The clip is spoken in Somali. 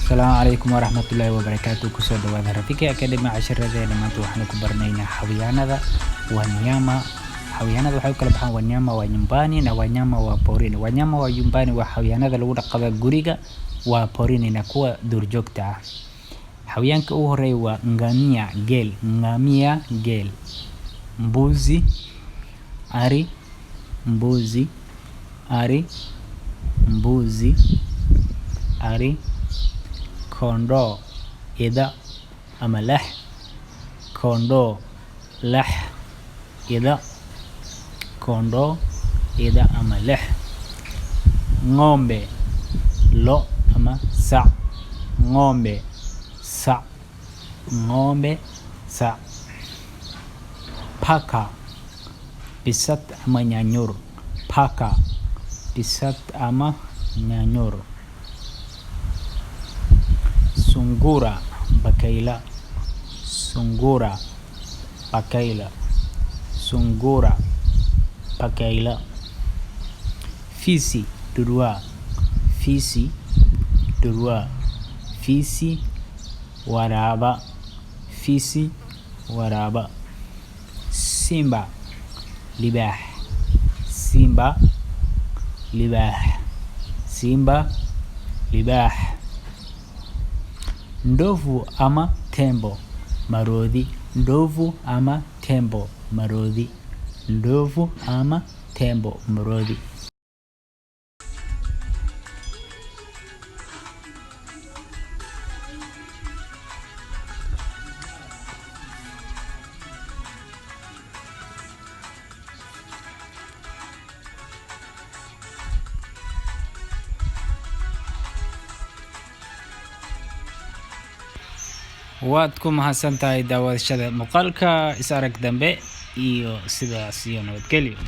السلام عليكم ورحمة الله وبركاته. كسر دواد رفيقي أكاديمي عشرة ذي لما توحنا كبرنينا حويانا wanyama. Xayawaanada waxay u kala baxaan wanyama waa nyumbani na wanyama waa porini. Wanyama waa nyumbani waa xayawaanada lagu dhaqdo guriga, waa porini na kuwa duurjoogta ah. Xayawaanka ugu horeeya waa ngamia, geel, mbuzi, ari, kondoo, ida ama lax, ida ama lex, ng'ombe, lo ama sac, paka, bisad ama nyanyur, sungura, bakayle, fisi, dhurwaa, waraaba, simba, libaax, ndovu ama tembo, maroodi, waad ku mahadsantahay daawashada muuqaalka. Is arag dambe iyo sidaas iyo nabadgelyo.